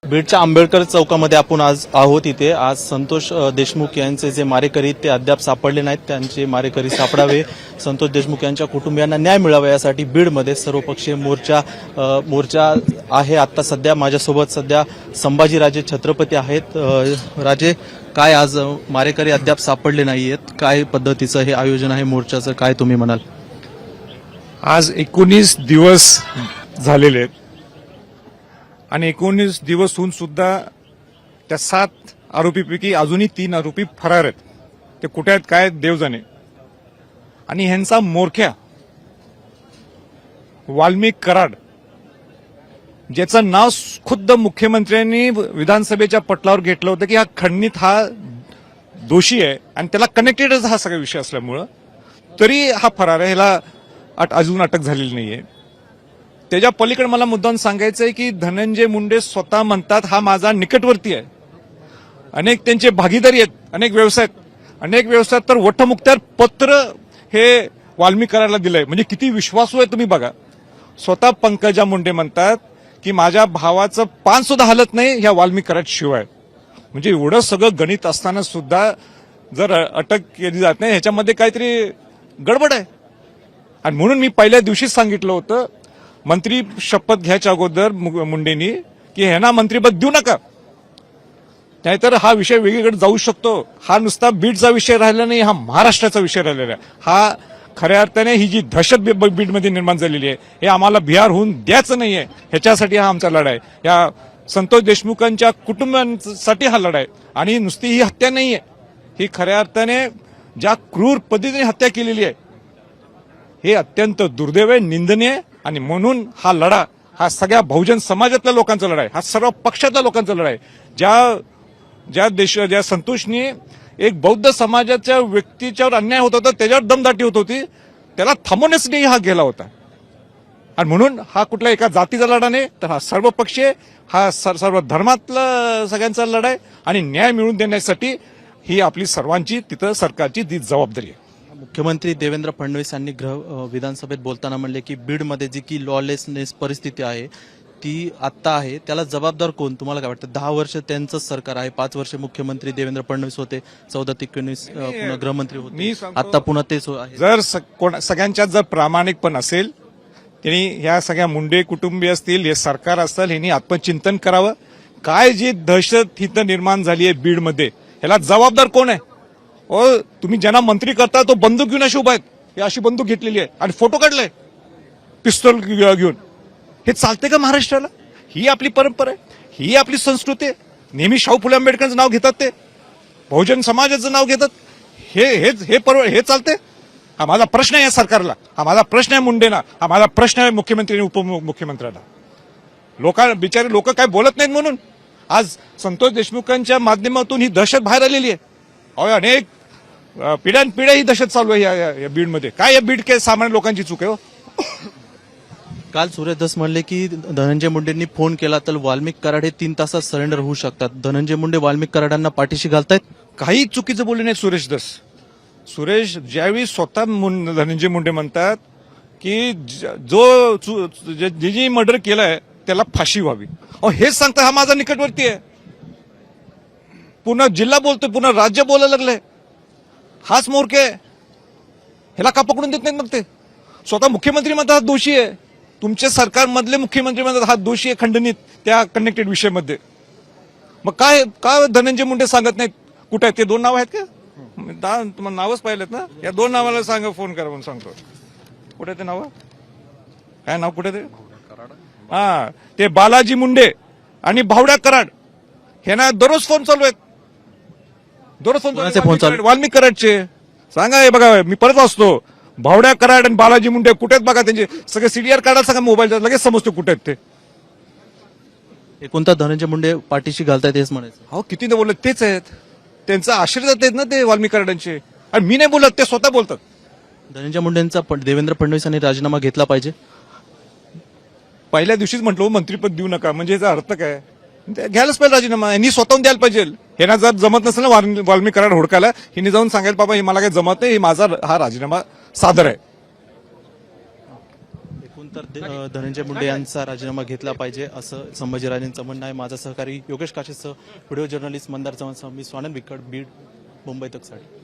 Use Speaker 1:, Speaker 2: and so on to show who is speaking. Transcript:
Speaker 1: बीडच्या आंबेडकर चौकामध्ये आपण आज आहोत. इथे आज संतोष देशमुख यांचे जे मारेकरी ते अद्याप सापडले नाहीत. त्यांचे मारेकरी सापडावे, संतोष देशमुख यांच्या कुटुंबियांना न्याय मिळावा यासाठी बीडमध्ये सर्वपक्षीय मोर्चा आहे. आता सध्या माझ्यासोबत संभाजीराजे छत्रपती आहेत. राजे, काय आज मारेकरी अद्याप सापडले नाहीयेत, काय पद्धतीचं हे आयोजन आहे मोर्चाचं, काय तुम्ही म्हणाल?
Speaker 2: आज 19 दिवस झालेले आहेत आणि 19 दिवस होऊन सुद्धा त्या 7 आरोपीपैकी अजूनही 3 आरोपी फरार आहेत. ते कुठे आहेत काय देव जाणे. आणि ह्यांचा मोरख्या वाल्मिक कराड, ज्याचं नाव खुद्द मुख्यमंत्र्यांनी विधानसभेच्या पटलावर घेतलं होतं की हा खंडणीत हा दोषी आहे आणि त्याला कनेक्टेडच हा सगळा विषय असल्यामुळं तरी हा फरार आहे. ह्याला अजून अटक झालेली नाहीये. त्याच्या पलीकडे मला मुद्दाम सांगायचं आहे की धनंजय मुंडे स्वतः म्हणतात हा माझा निकटवर्ती आहे. अनेक त्यांचे भागीदारी आहेत, अनेक व्यवसायात तर वटमुक्त्यार पत्र हे वाल्मिक कराडला दिलंय. म्हणजे किती विश्वासू आहे तुम्ही बघा. स्वतः पंकजा मुंडे म्हणतात की माझ्या भावाचं पान सुद्धा हलत नाही ह्या वाल्मिक कराड शिवाय. म्हणजे एवढं सगळं गणित असताना सुद्धा जर अटक केली जात नाही, ह्याच्यामध्ये काहीतरी गडबड आहे. आणि म्हणून मी पहिल्या दिवशीच सांगितलं होतं मंत्री शपथ घ्यायच्या अगोदर मुंडेंनी की ह्यांना मंत्रीपद देऊ नका, नाहीतर हा विषय वेगळीकडे जाऊ शकतो. हा नुसता बीडचा विषय राहिला नाही, हा महाराष्ट्राचा विषय राहिलेला आहे. हा खऱ्या अर्थाने ही जी दहशत बीडमध्ये निर्माण झालेली आहे हे आम्हाला बिहार होऊन द्यायचं नाहीये. ह्याच्यासाठी हा आमचा लढा आहे. या संतोष देशमुखांच्या कुटुंबांसाठी हा लढा आहे. आणि नुसती ही हत्या नाहीये, ही खऱ्या अर्थाने ज्या क्रूर पद्धतीने हत्या केलेली आहे हे अत्यंत दुर्दैव आहे, निंदनीय आहे. आणि म्हणून हा लढा हा सगळ्या बहुजन समाजातल्या लोकांचा लढा आहे, हा सर्व पक्षातल्या लोकांचा लढा आहे. ज्या संतोषनी एक बौद्ध समाजाच्या व्यक्तीच्यावर अन्याय होत होता, त्याच्यावर दमदाटी होत होती, त्याला थांबवण्यासाठी हा गेला होता. आणि म्हणून हा कुठल्या एका जातीचा लढा नाही, तर हा सर्वपक्षीय, हा सर्व धर्मातला सगळ्यांचा लढा आहे. आणि न्याय मिळवून देण्यासाठी ही आपली सर्वांची तिथं सरकारची ती जबाबदारी आहे.
Speaker 1: मुख्यमंत्री देवेंद्र फडणवीस यांनी विधानसभेत बोलताना म्हणले की बीडमध्ये जी की लॉलेसनेस परिस्थिती आहे ती आत्ता आहे, त्याला जबाबदार कोण? तुम्हाला काय वाटतं? 10 वर्ष त्यांचंच सरकार आहे, 5 वर्ष मुख्यमंत्री देवेंद्र फडणवीस होते, 14 ते 19 पुन्हा गृहमंत्री होते, आता पुन्हा तेच आहे.
Speaker 2: जर सगळ्यांच्यात जर प्रामाणिकपण असेल, त्यांनी ह्या सगळ्या मुंडे कुटुंबीय असतील, हे सरकार असेल, यांनी आत्मचिंतन करावं. काय जी दहशत हिथं निर्माण झाली आहे बीडमध्ये, ह्याला जबाबदार कोण आहे? तुम्ही ज्यांना मंत्री करता तो बंदूक घेऊन अशी उभा आहेत, हे अशी बंदूक घेतलेली आहे आणि फोटो काढलाय पिस्तूल घेऊन. हे चालते का महाराष्ट्राला? ही आपली परंपरा आहे, ही आपली संस्कृती आहे. नेहमी शाहू फुले आंबेडकरांचं नाव घेतात, ते बहुजन समाजाचं नाव घेतात. हे चालते? हा माझा प्रश्न आहे या सरकारला, हा माझा प्रश्न आहे मुंडेंना, हा माझा प्रश्न आहे मुख्यमंत्री आणि उपमुख्यमंत्र्यांना. बिचारे लोक काय बोलत नाहीत म्हणून आज संतोष देशमुखांच्या माध्यमातून ही दहशत बाहेर आलेली आहे. अनेक पिढ्यानपिढ्या ही दहशत चालू आहे या बीडमध्ये. काय या बीड के सामान्य लोकांची चूक आहे?
Speaker 1: काल सुरेश धस म्हणले की धनंजय मुंडेंनी फोन केला तर वाल्मिक कराड हे 3 तासात सरेंडर होऊ शकतात. धनंजय मुंडे वाल्मिक कराडांना पाठीशी घालतायत? काही
Speaker 2: चुकीचं बोलले नाही सुरेश धस. ज्यावेळी स्वतः धनंजय मुंडे म्हणतात की जी मर्डर केलाय त्याला फाशी व्हावी, हेच सांगता हा माझा निकटवर्ती आहे. पुन्हा जिल्हा बोलतोय, पुन्हा राज्य बोलायला लागलंय. हाच मोरके आहे, ह्याला का पकडून देत नाहीत? मग ते स्वतः मुख्यमंत्री म्हणतात हा दोषी आहे. तुमच्या सरकारमधले मुख्यमंत्री म्हणतात हा दोषी आहे खंडणीत त्या कनेक्टेड विषयामध्ये. मग काय धनंजय मुंडे सांगत नाहीत कुठे आहेत? ते 2 नाव आहेत का? तुम्हाला नावच पाहिलेत ना? या 2 नावाला सांगा, फोन करा म्हणून सांगतो. कुठे ते नाव? काय नाव कुठे ते? हा, ते बालाजी मुंडे आणि भावड्या कराड ह्यांना दररोज फोन चालू आहेत. दररोज फोन चालू वाल्मिक कराडचे. सांगा, हे बघा मी परत वाचतो, भावड्या कराड आणि बालाजी मुंडे कुठे आहेत बघा. त्यांचे सगळे सीडीआर काढा, सगळं मोबाईलचा लगेच समजतो कुठे आहेत ते.
Speaker 1: कोणता धनंजय मुंडे पाठीशी घालतायत हेच म्हणायचं?
Speaker 2: हो, किती बोलत तेच आहेत. त्यांचा आश्रय आहेत ना ते वाल्मिक कराडांचे. आणि मी नाही बोलत, ते स्वतः बोलतात.
Speaker 1: धनंजय मुंडेंचा देवेंद्र फडणवीसांनी राजीनामा घेतला पाहिजे.
Speaker 2: पहिल्या दिवशीच म्हटलं मंत्रीपद देऊ नका, म्हणजे याचा अर्थ काय? घ्यायलाच पाहिजे राजीनामा. यांनी स्वतःहून द्यायला पाहिजे. हे ना जर जमत नसेल ना वाल्मिक कराड हुडकायला, हिने जाऊन सांगायला बाबा हे मला काही जमत नाही, माझा हा राजीनामा सादर आहे.
Speaker 1: तर धनंजय मुंडे यांचा राजीनामा घेतला पाहिजे असं संभाजीराजेंचं म्हणणं आहे. माझा सहकारी योगेश काशेसह व्हिडिओ जर्नलिस्ट मंदार चव्हाणसह मी स्वानंद विकट, बीड, मुंबई तकसाठी.